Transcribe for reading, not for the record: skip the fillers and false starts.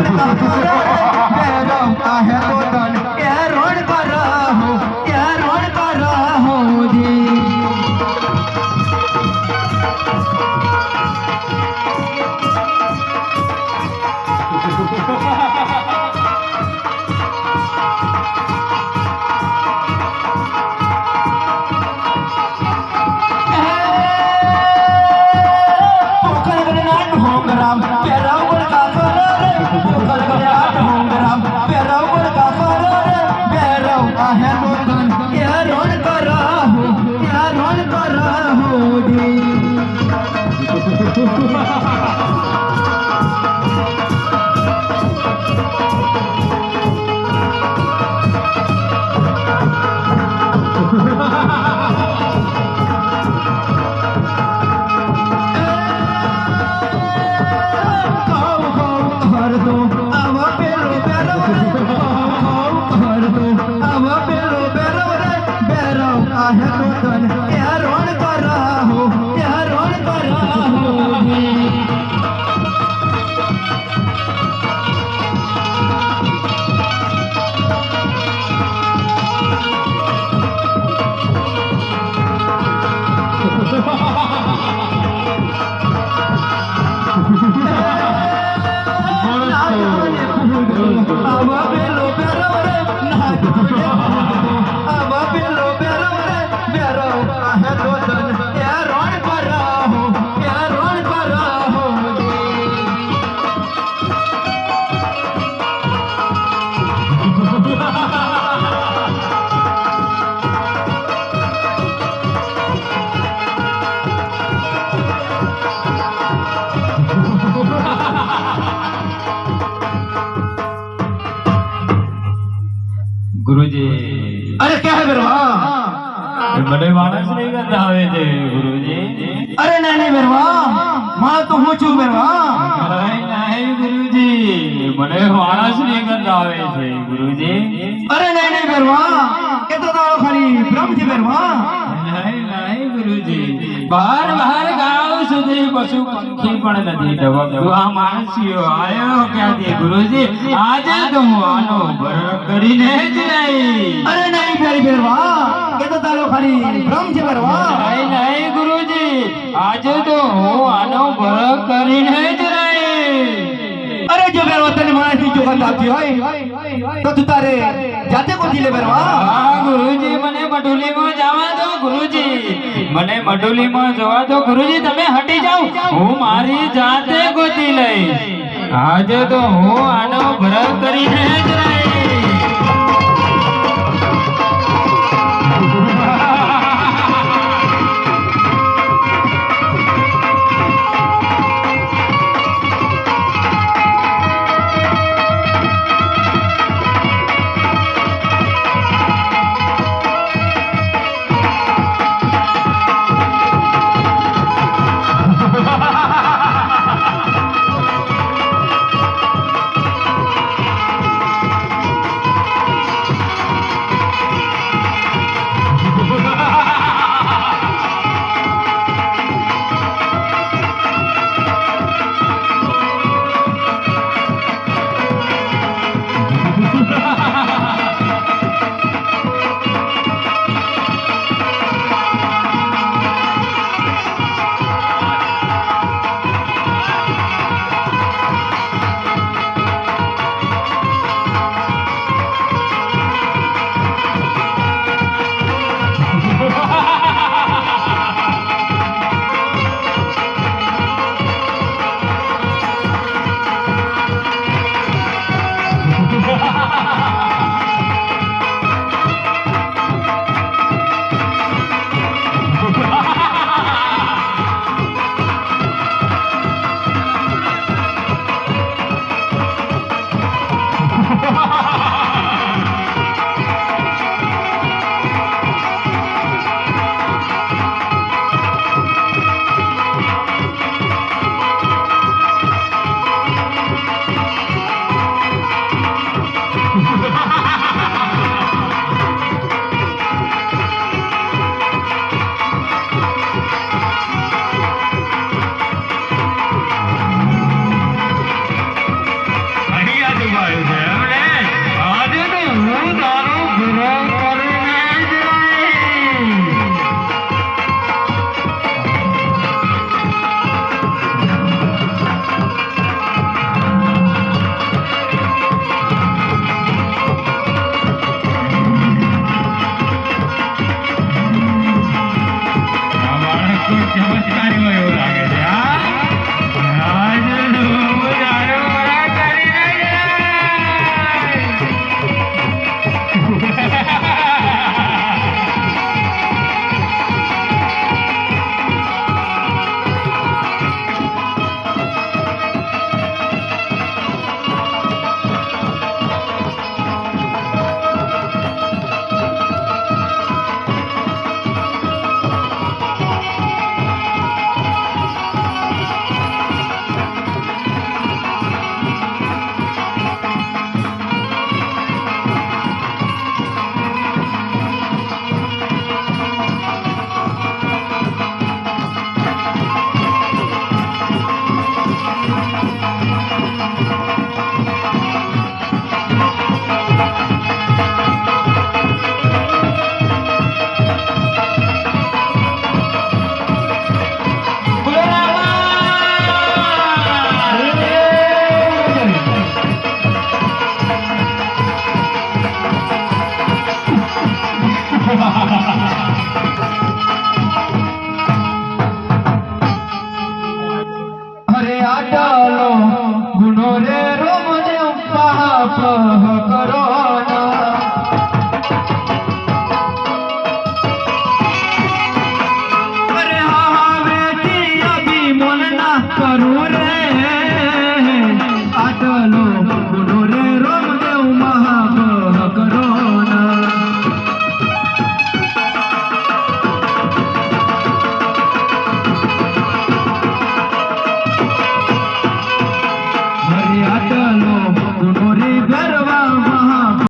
Road का भैरव का है तो तन क्या रोड का राहो क्या रोड का राहो जी गुरुजी अरे क्या है बेरवा મને માણસ નહીં કરતા આવે છે ગુરુજી अरे नहीं बेरवा मां तो હું છું बेरवा નહીં ગુરુજી મને માણસ નહીં કરતા આવે છે ગુરુજી अरे नहीं बेरवा એ તો તારો ખાલી ભ્રમ છે બેરવા નહીં ગુરુજી બહાર ગાવ સુધી પશુ પંખી પણ નથી ડબકતું આ માણસીઓ આયો ક્યાંથી ગુરુજી આજે તો હું આનો ભર કરીને જ નહીં अरे नहीं मेरी बेरवा એ તો તારો ખાલી ભ્રમ છે બેરવા નહીં ગુરુજી આજે તો હું આનો ભર કરીને જ નહીં अरे जो बेरवा તને માણસની જોગત આપી હોય તો તું તારે જાતે ગોતી લે બેરવા હા ગુરુજી મને મઢુલીમાં જવા દો ગુરુજી મને મઢુલીમાં જવા દો ગુરુજી તમે હટી જાઓ હું મારી જાતે ગોતી લઈશ આજે તો હું આનો ભર કરીને જ રહીશ બોલો રામા. અરે આટલો ગુનો રે રોમદેવ પાપ કરો ના અરે હાવેથી અભિમોલ ના કરું રે આટલો ગુનો